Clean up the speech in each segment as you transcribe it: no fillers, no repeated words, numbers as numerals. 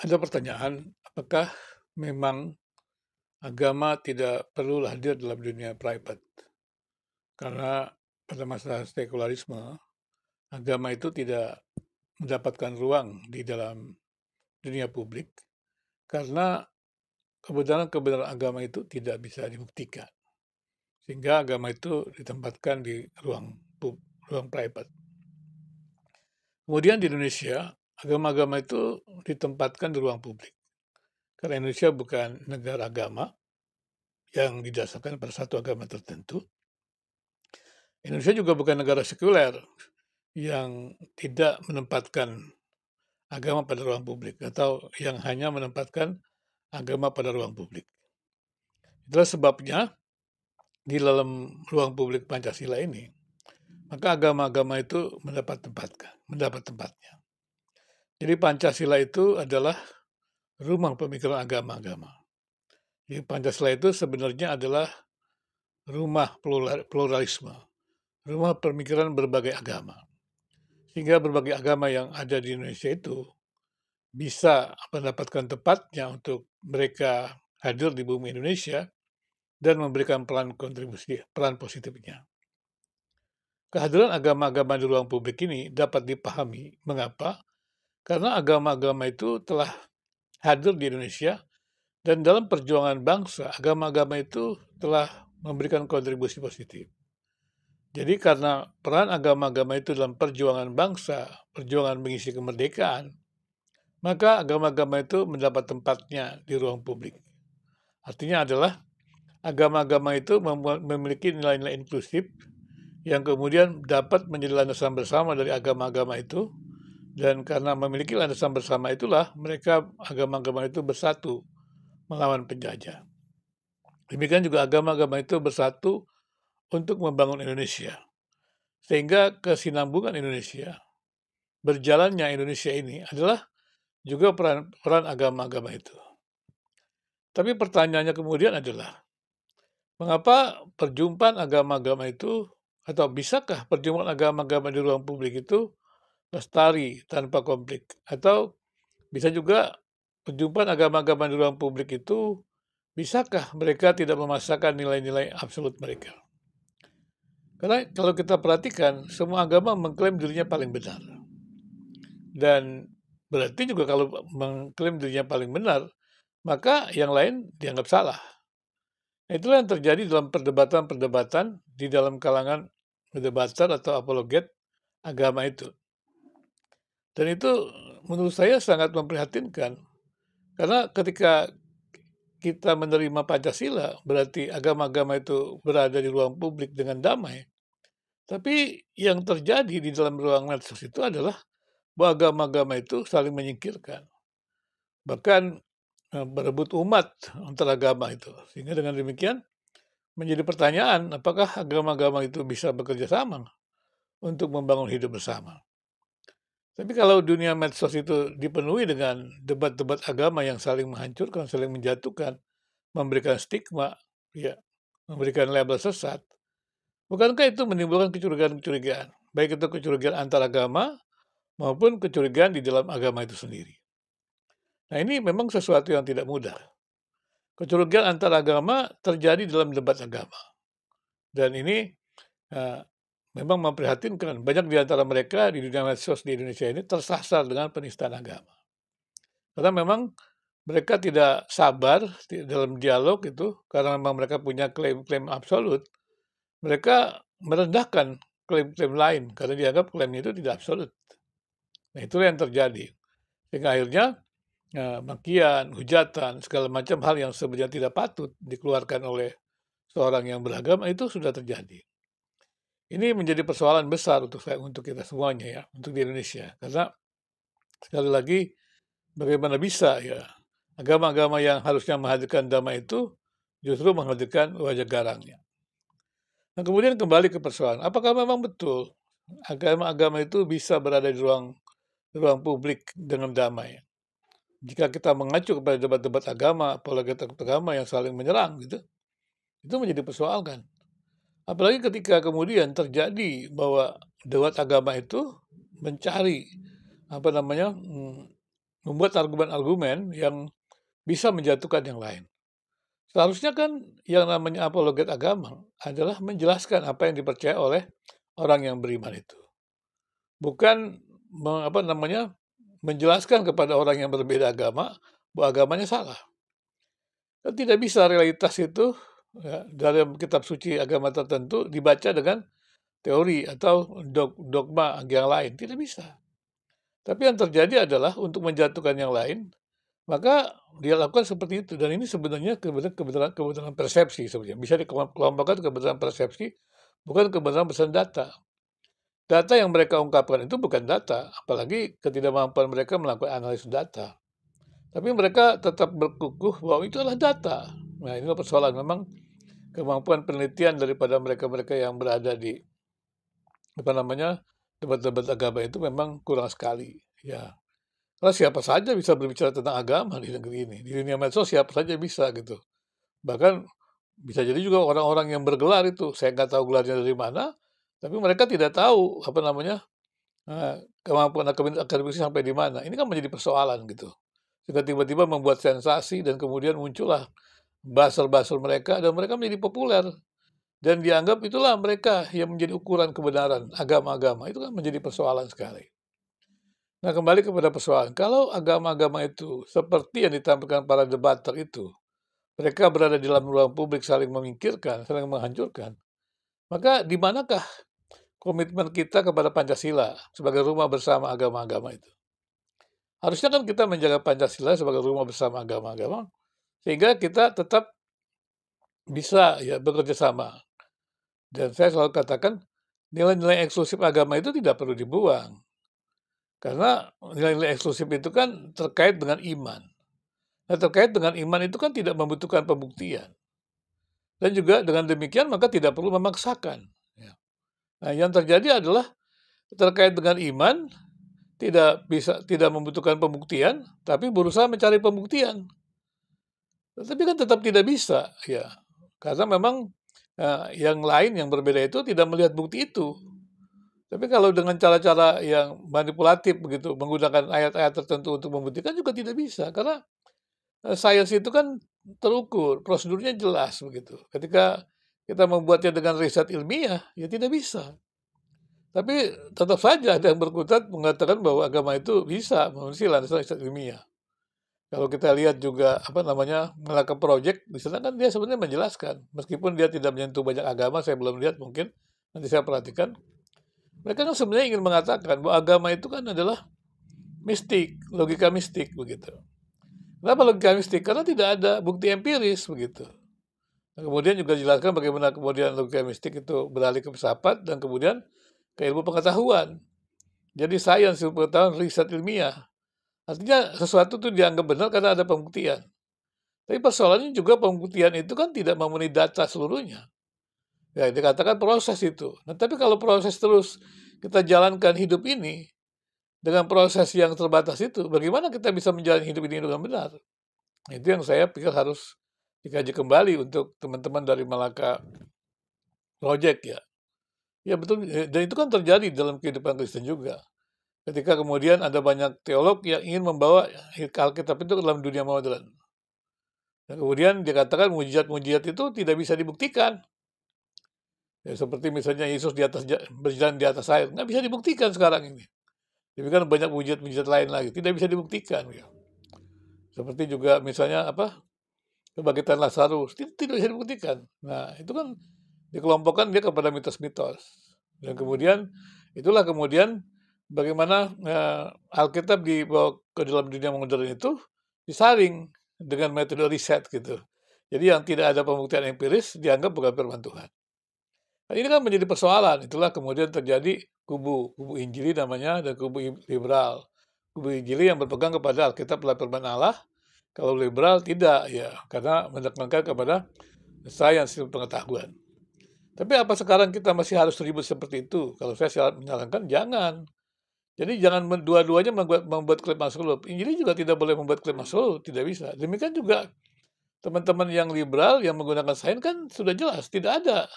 Ada pertanyaan, apakah memang agama tidak perlu hadir dalam dunia private? Karena pada masa sekularisme, agama itu tidak mendapatkan ruang di dalam dunia publik karena kebenaran-kebenaran agama itu tidak bisa dibuktikan. Sehingga agama itu ditempatkan di ruang private. Kemudian di Indonesia, agama-agama itu ditempatkan di ruang publik. Karena Indonesia bukan negara agama, yang didasarkan pada satu agama tertentu. Indonesia juga bukan negara sekuler yang tidak menempatkan agama pada ruang publik atau yang hanya menempatkan agama pada ruang publik. Itulah sebabnya di dalam ruang publik Pancasila ini, maka agama-agama itu mendapat tempatnya. Jadi Pancasila itu adalah rumah pemikiran agama-agama. Jadi Pancasila itu sebenarnya adalah rumah pluralisme, rumah pemikiran berbagai agama. Sehingga berbagai agama yang ada di Indonesia itu bisa mendapatkan tempatnya untuk mereka hadir di bumi Indonesia dan memberikan peran positifnya. Kehadiran agama-agama di ruang publik ini dapat dipahami mengapa, karena agama-agama itu telah hadir di Indonesia dan dalam perjuangan bangsa, agama-agama itu telah memberikan kontribusi positif. Jadi karena peran agama-agama itu dalam perjuangan bangsa, perjuangan mengisi kemerdekaan, maka agama-agama itu mendapat tempatnya di ruang publik. Artinya adalah agama-agama itu memiliki nilai-nilai inklusif yang kemudian dapat menjadi landasan bersama dari agama-agama itu, dan karena memiliki landasan bersama itulah mereka agama-agama itu bersatu melawan penjajah. Demikian juga agama-agama itu bersatu untuk membangun Indonesia. Sehingga kesinambungan Indonesia, berjalannya Indonesia ini adalah juga peran agama-agama itu. Tapi pertanyaannya kemudian adalah, mengapa perjumpaan agama-agama itu, atau bisakah perjumpaan agama-agama di ruang publik itu lestari tanpa konflik? Atau bisa juga perjumpaan agama-agama di ruang publik itu, bisakah mereka tidak memaksakan nilai-nilai absolut mereka? Karena kalau kita perhatikan, semua agama mengklaim dirinya paling benar. Dan berarti juga kalau mengklaim dirinya paling benar, maka yang lain dianggap salah. Itulah yang terjadi dalam perdebatan-perdebatan di dalam kalangan debater atau apologet agama itu. Dan itu menurut saya sangat memprihatinkan. Karena ketika kita menerima Pancasila, berarti agama-agama itu berada di ruang publik dengan damai. Tapi yang terjadi di dalam ruang medsos itu adalah bahwa agama-agama itu saling menyingkirkan. Bahkan berebut umat antara agama itu. Sehingga dengan demikian menjadi pertanyaan, apakah agama-agama itu bisa bekerja sama untuk membangun hidup bersama. Tapi kalau dunia medsos itu dipenuhi dengan debat-debat agama yang saling menghancurkan, saling menjatuhkan, memberikan stigma, ya, memberikan label sesat, bukankah itu menimbulkan kecurigaan-kecurigaan? Baik itu kecurigaan antar agama maupun kecurigaan di dalam agama itu sendiri. Nah, ini memang sesuatu yang tidak mudah. Kecurigaan antar agama terjadi dalam debat agama. Dan ini memang memprihatinkan. Banyak di antara mereka di dunia medsos di Indonesia ini tersasar dengan penistaan agama. Karena memang mereka tidak sabar dalam dialog itu, karena memang mereka punya klaim-klaim absolut. Mereka merendahkan klaim-klaim lain, karena dianggap klaimnya itu tidak absolut. Nah, itulah yang terjadi. Sehingga akhirnya makian, hujatan, segala macam hal yang sebenarnya tidak patut dikeluarkan oleh seorang yang beragama itu sudah terjadi. Ini menjadi persoalan besar untuk kita semuanya ya, untuk di Indonesia. Karena sekali lagi, bagaimana bisa ya agama-agama yang harusnya menghadirkan damai itu justru menghadirkan wajah garangnya. Nah, kemudian kembali ke persoalan, apakah memang betul agama-agama itu bisa berada di ruang publik dengan damai? Jika kita mengacu kepada debat-debat agama, apalagi agama yang saling menyerang gitu, itu menjadi persoalan. Apalagi ketika kemudian terjadi bahwa debat agama itu mencari membuat argumen-argumen yang bisa menjatuhkan yang lain. Seharusnya kan yang namanya apologet agama adalah menjelaskan apa yang dipercaya oleh orang yang beriman itu. Bukan menjelaskan kepada orang yang berbeda agama bahwa agamanya salah. Kan tidak bisa realitas itu ya, dalam kitab suci agama tertentu dibaca dengan teori atau dogma yang lain. Tidak bisa. Tapi yang terjadi adalah untuk menjatuhkan yang lain, maka dia lakukan seperti itu. Dan ini sebenarnya kebenaran persepsi sebenarnya. Bisa dikelompokkan kebenaran persepsi, bukan kebenaran berdasarkan data. Data yang mereka ungkapkan itu bukan data, apalagi ketidakmampuan mereka melakukan analisis data. Tapi mereka tetap berkukuh bahwa itu adalah data. Nah, ini persoalan memang kemampuan penelitian daripada mereka-mereka yang berada di debat-debat agama itu memang kurang sekali. Ya, karena siapa saja bisa berbicara tentang agama di negeri ini. Di dunia medsos siapa saja bisa gitu. Bahkan bisa jadi juga orang-orang yang bergelar itu, saya nggak tahu gelarnya dari mana, tapi mereka tidak tahu kemampuan akademisnya sampai di mana. Ini kan menjadi persoalan gitu. Sehingga tiba-tiba membuat sensasi dan kemudian muncullah buzzer-buzzer mereka dan mereka menjadi populer. Dan dianggap itulah mereka yang menjadi ukuran kebenaran agama-agama. Itu kan menjadi persoalan sekali. Nah, kembali kepada persoalan. Kalau agama-agama itu seperti yang ditampilkan para debater itu, mereka berada di dalam ruang publik saling memikirkan, saling menghancurkan, maka di manakah komitmen kita kepada Pancasila sebagai rumah bersama agama-agama itu? Harusnya kan kita menjaga Pancasila sebagai rumah bersama agama-agama, sehingga kita tetap bisa ya bekerja sama. Dan saya selalu katakan, nilai-nilai eksklusif agama itu tidak perlu dibuang. Karena nilai-nilai eksklusif itu kan terkait dengan iman. Nah, terkait dengan iman itu kan tidak membutuhkan pembuktian. Dan juga dengan demikian maka tidak perlu memaksakan. Ya. Nah, yang terjadi adalah terkait dengan iman tidak membutuhkan pembuktian, tapi berusaha mencari pembuktian. Tapi kan tetap tidak bisa, ya. Karena memang yang lain yang berbeda itu tidak melihat bukti itu. Tapi kalau dengan cara-cara yang manipulatif begitu, menggunakan ayat-ayat tertentu untuk membuktikan juga tidak bisa. Karena sains itu kan terukur, prosedurnya jelas begitu. Ketika kita membuatnya dengan riset ilmiah, ya tidak bisa. Tapi tetap saja ada yang berkutat mengatakan bahwa agama itu bisa memenuhi landasan riset ilmiah. Kalau kita lihat juga Melaka Project di sana kan dia sebenarnya menjelaskan, meskipun dia tidak menyentuh banyak agama, saya belum lihat mungkin nanti saya perhatikan. Mereka kan sebenarnya ingin mengatakan bahwa agama itu kan adalah mistik, logika mistik begitu. Kenapa logika mistik? Karena tidak ada bukti empiris begitu. Nah, kemudian juga dijelaskan bagaimana kemudian logika mistik itu beralih ke filsafat dan kemudian ke ilmu pengetahuan. Jadi sains, ilmu pengetahuan, riset ilmiah. Artinya sesuatu itu dianggap benar karena ada pembuktian. Tapi persoalannya juga pembuktian itu kan tidak memenuhi data seluruhnya. Ya, dikatakan proses itu. Nah, tapi kalau proses terus kita jalankan hidup ini dengan proses yang terbatas itu, bagaimana kita bisa menjalani hidup ini dengan benar? Itu yang saya pikir harus dikaji kembali untuk teman-teman dari Malaka Project ya. Ya betul, dan itu kan terjadi dalam kehidupan Kristen juga. Ketika kemudian ada banyak teolog yang ingin membawa Alkitab itu ke dalam dunia modern. Dan kemudian dikatakan mujizat-mujizat itu tidak bisa dibuktikan. Ya, seperti misalnya Yesus berjalan di atas air, nggak bisa dibuktikan sekarang ini. Demikian banyak mujizat-mujizat lain lagi, tidak bisa dibuktikan. Ya. Seperti juga misalnya kebangkitan Lazarus, tidak bisa dibuktikan. Nah, itu kan dikelompokkan dia kepada mitos-mitos. Dan kemudian itulah kemudian bagaimana Alkitab dibawa ke dalam dunia modern itu disaring dengan metode riset gitu. Jadi yang tidak ada pembuktian empiris dianggap bukan firman Tuhan. Nah, ini kan menjadi persoalan. Itulah kemudian terjadi kubu Injili namanya dan kubu liberal. Kubu Injili yang berpegang kepada Alkitab adalah firman Allah. Kalau liberal tidak ya, karena menekankan kepada sains pengetahuan. Tapi apa sekarang kita masih harus ribut seperti itu? Kalau saya menyarankan jangan. Jadi jangan dua-duanya membuat klaim absolut. Injili juga tidak boleh membuat klaim absolut, tidak bisa. Demikian juga teman-teman yang liberal yang menggunakan sains kan sudah jelas tidak ada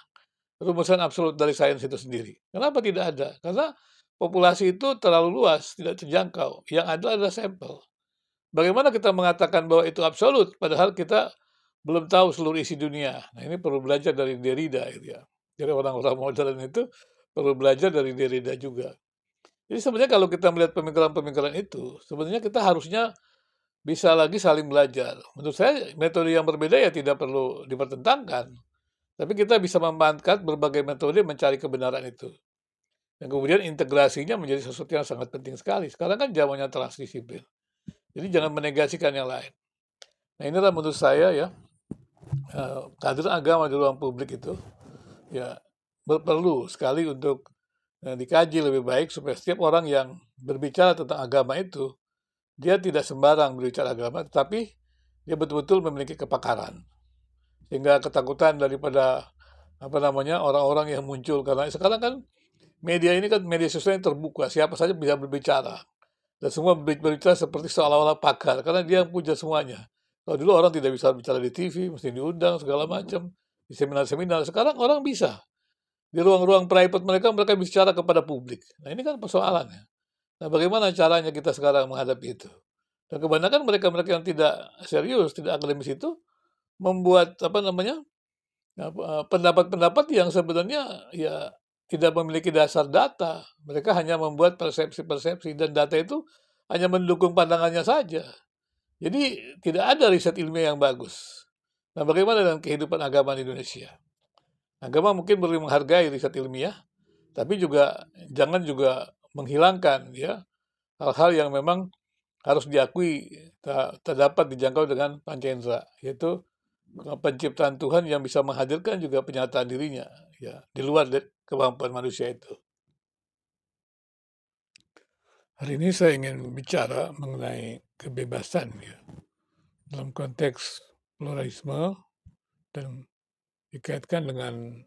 rumusan absolut dari sains itu sendiri. Kenapa tidak ada? Karena populasi itu terlalu luas, tidak terjangkau. Yang ada adalah sampel. bagaimana kita mengatakan bahwa itu absolut, padahal kita belum tahu seluruh isi dunia. Nah, ini perlu belajar dari Derrida gitu ya. Jadi orang-orang modern itu perlu belajar dari Derrida juga. Jadi sebenarnya kalau kita melihat pemikiran-pemikiran itu, sebenarnya kita harusnya bisa lagi saling belajar. Menurut saya metode yang berbeda ya tidak perlu dipertentangkan, tapi kita bisa memanfaatkan berbagai metode mencari kebenaran itu. Dan kemudian integrasinya menjadi sesuatu yang sangat penting sekali. Sekarang kan zamannya transdisiplin. Jadi jangan menegasikan yang lain. Nah inilah menurut saya ya, kehadiran agama di ruang publik itu ya perlu sekali untuk dikaji lebih baik supaya setiap orang yang berbicara tentang agama itu, dia tidak sembarang berbicara agama, tetapi dia betul-betul memiliki kepakaran. Sehingga ketakutan daripada orang-orang yang muncul karena sekarang kan media ini kan media sosial yang terbuka, siapa saja bisa berbicara. Dan semua berbicara seperti seolah-olah pakar, karena dia yang punya semuanya. Kalau dulu orang tidak bisa bicara di TV, mesti diundang segala macam, di seminar-seminar. Sekarang orang bisa. Di ruang-ruang private mereka, mereka bicara kepada publik. Nah ini kan persoalannya. Nah bagaimana caranya kita sekarang menghadapi itu? Dan kebanyakan mereka-mereka yang tidak serius, tidak akademis itu, membuat pendapat-pendapat yang sebenarnya ya tidak memiliki dasar data. Mereka hanya membuat persepsi-persepsi dan data itu hanya mendukung pandangannya saja. Jadi tidak ada riset ilmiah yang bagus. Nah, bagaimana dengan kehidupan agama di Indonesia? Agama mungkin perlu menghargai riset ilmiah, tapi juga jangan juga menghilangkan ya hal-hal yang memang harus diakui terdapat dijangkau dengan panca indera, yaitu penciptaan Tuhan yang bisa menghadirkan juga penyataan dirinya ya di luar dari kemampuan manusia itu. Hari ini saya ingin bicara mengenai kebebasan ya dalam konteks pluralisme dan dikaitkan dengan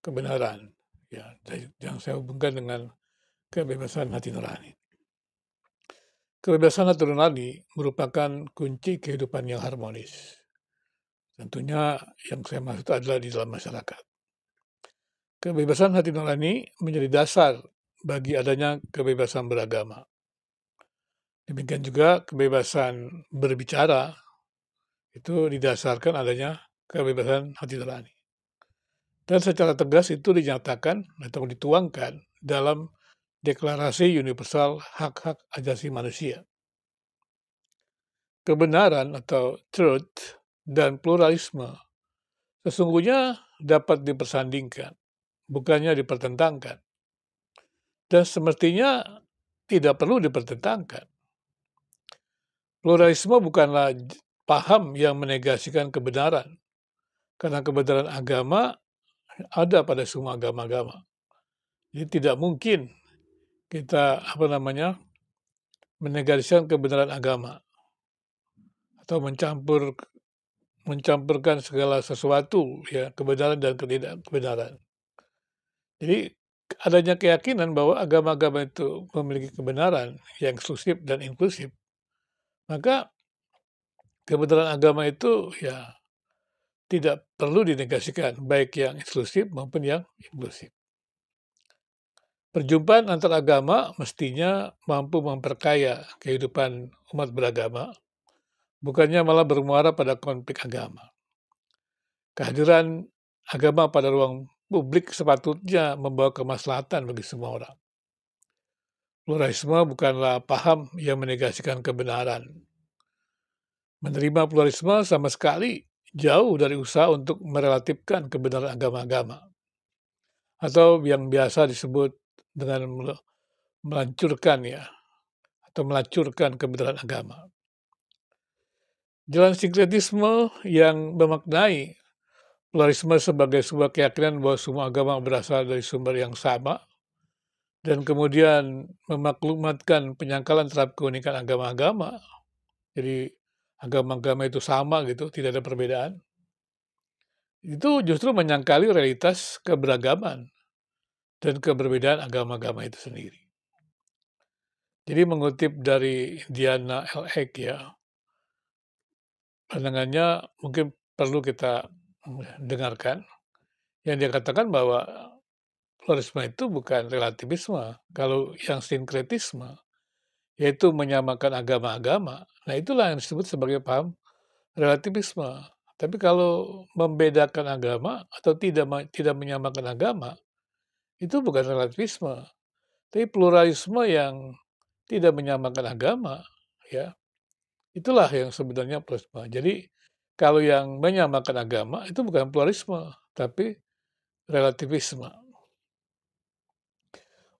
kebenaran ya yang saya hubungkan dengan kebebasan hati nurani. Kebebasan hati nurani merupakan kunci kehidupan yang harmonis. Tentunya yang saya maksud adalah di dalam masyarakat. Kebebasan hati nurani menjadi dasar bagi adanya kebebasan beragama. Demikian juga kebebasan berbicara itu didasarkan adanya kebebasan hati nurani. Dan secara tegas itu dinyatakan atau dituangkan dalam Deklarasi Universal Hak-Hak Asasi Manusia. Kebenaran atau truth dan pluralisme sesungguhnya dapat dipersandingkan, bukannya dipertentangkan. Dan semestinya tidak perlu dipertentangkan. Pluralisme bukanlah paham yang menegasikan kebenaran, karena kebenaran agama ada pada semua agama-agama. Jadi tidak mungkin kita menegasikan kebenaran agama atau mencampurkan segala sesuatu ya kebenaran dan ketidakbenaran. Jadi adanya keyakinan bahwa agama-agama itu memiliki kebenaran yang eksklusif dan inklusif, maka kebenaran agama itu ya tidak perlu dinegasikan, baik yang eksklusif maupun yang inklusif. Perjumpaan antar agama mestinya mampu memperkaya kehidupan umat beragama, bukannya malah bermuara pada konflik agama. Kehadiran agama pada ruang publik sepatutnya membawa kemaslahatan bagi semua orang. Pluralisme bukanlah paham yang menegasikan kebenaran. Menerima pluralisme sama sekali jauh dari usaha untuk merelatifkan kebenaran agama-agama, atau yang biasa disebut dengan melacurkan atau melacurkan kebenaran agama. Jalan sinkretisme yang memaknai pluralisme sebagai sebuah keyakinan bahwa semua agama berasal dari sumber yang sama dan kemudian memaklumatkan penyangkalan terhadap keunikan agama-agama. Jadi agama-agama itu sama gitu, tidak ada perbedaan. Itu justru menyangkali realitas keberagaman dan keberbedaan agama-agama itu sendiri. Jadi mengutip dari Diana L. Eck pandangannya mungkin perlu kita dengarkan, yang dia katakan bahwa pluralisme itu bukan relativisme. Kalau yang sinkretisme, yaitu menyamakan agama-agama, nah itulah yang disebut sebagai paham relativisme. Tapi kalau membedakan agama atau tidak menyamakan agama, itu bukan relativisme, tapi pluralisme yang tidak menyamakan agama, ya, itulah yang sebenarnya pluralisme. Jadi, kalau yang menyamakan agama itu bukan pluralisme, tapi relativisme.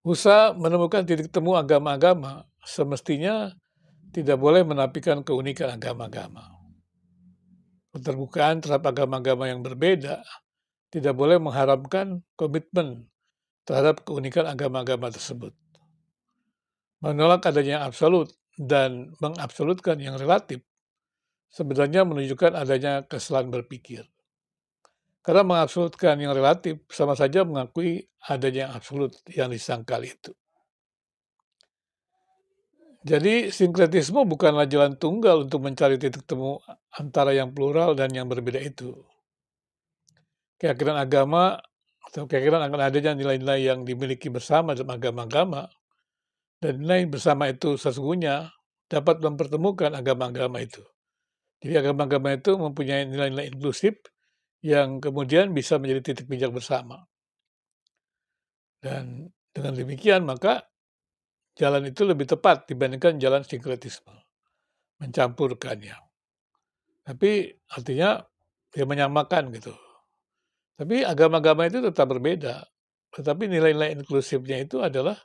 Usaha menemukan titik temu agama-agama semestinya tidak boleh menafikan keunikan agama-agama. Keterbukaan terhadap agama-agama yang berbeda tidak boleh mengharamkan komitmen terhadap keunikan agama-agama tersebut. Menolak adanya yang absolut dan mengabsolutkan yang relatif sebenarnya menunjukkan adanya kesalahan berpikir. Karena mengabsolutkan yang relatif sama saja mengakui adanya yang absolut yang disangkal itu. Jadi sinkretisme bukanlah jalan tunggal untuk mencari titik temu antara yang plural dan yang berbeda itu. Keyakinan agama atau keyakinan akan adanya nilai-nilai yang dimiliki bersama dalam agama-agama dan nilai bersama itu sesungguhnya dapat mempertemukan agama-agama itu. Jadi agama-agama itu mempunyai nilai-nilai inklusif yang kemudian bisa menjadi titik pijak bersama. Dan dengan demikian maka jalan itu lebih tepat dibandingkan jalan sinkretisme, mencampurkannya. Tapi artinya dia menyamakan gitu. Tapi agama-agama itu tetap berbeda. Tetapi nilai-nilai inklusifnya itu adalah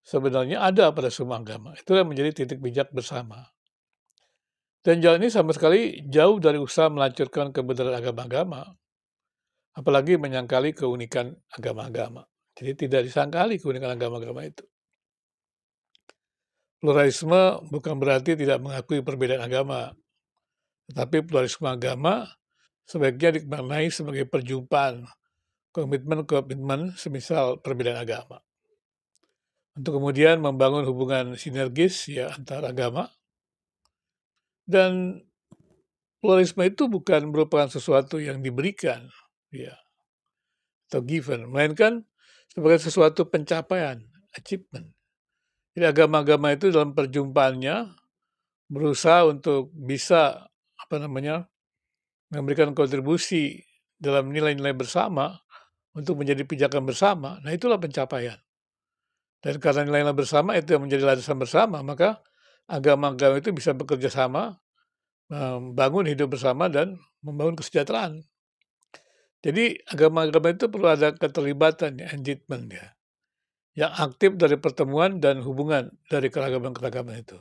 sebenarnya ada pada semua agama. Itulah menjadi titik pijak bersama. Dan jalan ini sama sekali jauh dari usaha melacurkan kebenaran agama-agama, apalagi menyangkali keunikan agama-agama. Jadi tidak disangkali keunikan agama-agama itu. Pluralisme bukan berarti tidak mengakui perbedaan agama, tetapi pluralisme agama sebaiknya dimaknai sebagai perjumpaan, komitmen-komitmen semisal perbedaan agama. Untuk kemudian membangun hubungan sinergis ya antar agama. Dan pluralisme itu bukan merupakan sesuatu yang diberikan, ya, atau given, melainkan sebagai sesuatu pencapaian, achievement. Jadi agama-agama itu dalam perjumpaannya berusaha untuk bisa memberikan kontribusi dalam nilai-nilai bersama untuk menjadi pijakan bersama. Nah itulah pencapaian. Dan karena nilai-nilai bersama itu yang menjadi landasan bersama, maka agama-agama itu bisa bekerja sama, membangun hidup bersama dan membangun kesejahteraan. Jadi agama-agama itu perlu ada keterlibatan, engagement ya, yang aktif dari pertemuan dan hubungan dari keragaman-keragaman itu.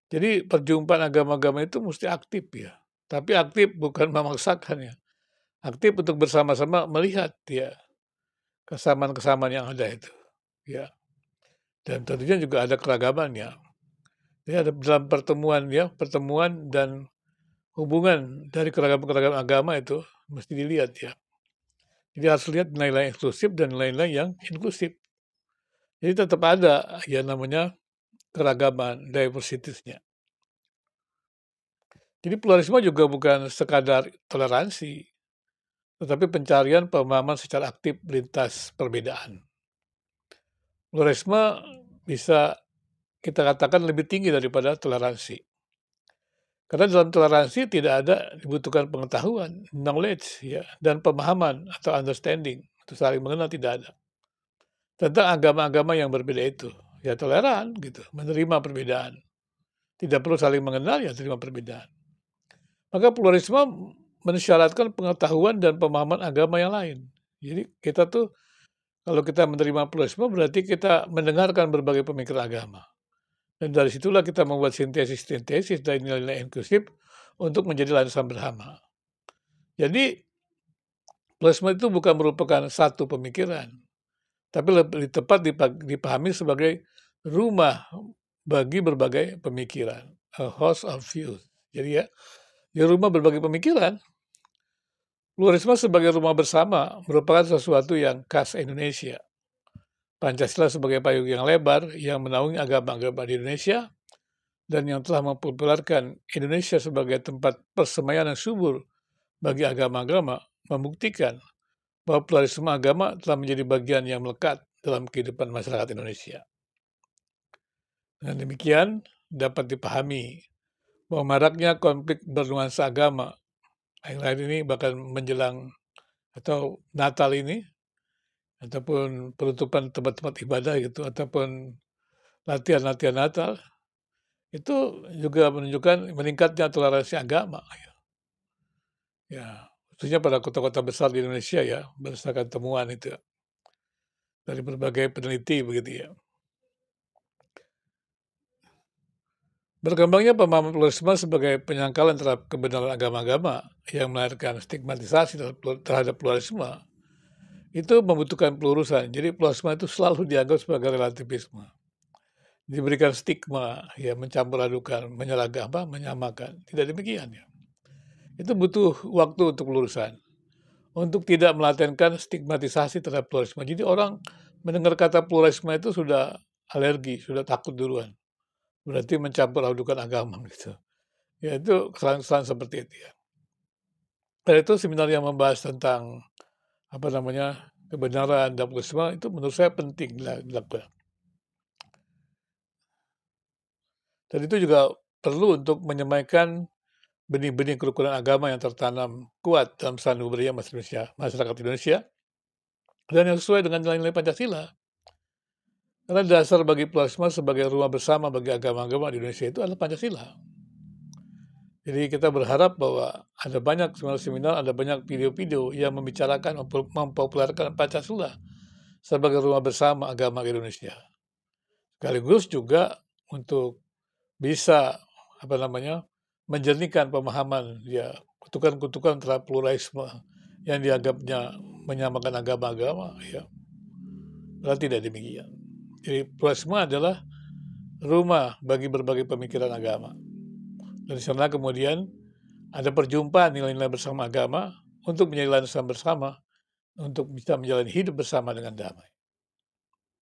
Jadi perjumpaan agama-agama itu mesti aktif ya, tapi aktif bukan memaksakan ya, aktif untuk bersama-sama melihat ya kesamaan-kesamaan yang ada itu, ya. Dan tentunya juga ada keragaman ya. Jadi ada dalam pertemuan dan hubungan dari keragaman-keragaman agama itu mesti dilihat ya. Jadi harus lihat nilai-nilai eksklusif dan nilai-nilai yang inklusif. Jadi tetap ada ya namanya keragaman, diversity-nya. Jadi pluralisme juga bukan sekadar toleransi, tetapi pencarian pemahaman secara aktif lintas perbedaan. Pluralisme bisa kita katakan lebih tinggi daripada toleransi. Karena dalam toleransi tidak ada dibutuhkan pengetahuan, knowledge ya, dan pemahaman atau understanding, itu saling mengenal tidak ada. Tentang agama-agama yang berbeda itu, ya toleran gitu, menerima perbedaan. Tidak perlu saling mengenal ya terima perbedaan. Maka pluralisme mensyaratkan pengetahuan dan pemahaman agama yang lain. Jadi kita tuh kalau kita menerima pluralisme berarti kita mendengarkan berbagai pemikiran agama. Dan dari situlah kita membuat sintesis-sintesis dari nilai-nilai inklusif untuk menjadi landasan bersama. Jadi pluralisme itu bukan merupakan satu pemikiran, tapi lebih tepat dipahami sebagai rumah bagi berbagai pemikiran, a house of views. Jadi ya, di rumah berbagai pemikiran, pluralisme sebagai rumah bersama merupakan sesuatu yang khas Indonesia. Pancasila sebagai payung yang lebar yang menaungi agama-agama di Indonesia dan yang telah mempopulerkan Indonesia sebagai tempat persemaian yang subur bagi agama-agama membuktikan bahwa pluralisme agama telah menjadi bagian yang melekat dalam kehidupan masyarakat Indonesia. Dengan demikian dapat dipahami bahwa maraknya konflik bernuansa agama akhir-akhir ini bahkan menjelang atau Natal ini ataupun penutupan tempat-tempat ibadah gitu ataupun latihan-latihan Natal, itu juga menunjukkan meningkatnya toleransi agama ya. Ya, khususnya pada kota-kota besar di Indonesia ya, berdasarkan temuan itu dari berbagai peneliti begitu ya. Berkembangnya pemahaman pluralisme sebagai penyangkalan terhadap kebenaran agama-agama yang melahirkan stigmatisasi terhadap pluralisme, itu membutuhkan pelurusan. Jadi pluralisme itu selalu dianggap sebagai relativisme. Diberikan stigma, ya mencampur adukan, menyamakan. Tidak demikian ya. Itu butuh waktu untuk pelurusan. Untuk tidak melatenkan stigmatisasi terhadap pluralisme. Jadi orang mendengar kata pluralisme itu sudah alergi, sudah takut duluan. Berarti mencampur adukan agama gitu. Ya itu kesalahan-kesalahan seperti itu ya. Dan itu seminar yang membahas tentang kebenaran dan pluralisme itu menurut saya penting dilakukan. Dan itu juga perlu untuk menyemaikan benih-benih kerukunan agama yang tertanam kuat dalam sandu budaya masyarakat Indonesia dan yang sesuai dengan nilai-nilai Pancasila. Karena dasar bagi pluralisme sebagai rumah bersama bagi agama-agama di Indonesia itu adalah Pancasila. Jadi kita berharap bahwa ada banyak seminar-seminar, ada banyak video-video yang membicarakan, mempopulerkan Pancasila sebagai rumah bersama agama di Indonesia. Sekaligus juga untuk bisa menjernihkan pemahaman ya kutukan-kutukan terhadap pluralisme yang dianggapnya menyamakan agama-agama ya. Padahal tidak demikian. Jadi pluralisme adalah rumah bagi berbagai pemikiran agama. Dari sana kemudian ada perjumpaan nilai-nilai bersama agama untuk menjadi landasan bersama untuk bisa menjalani hidup bersama dengan damai.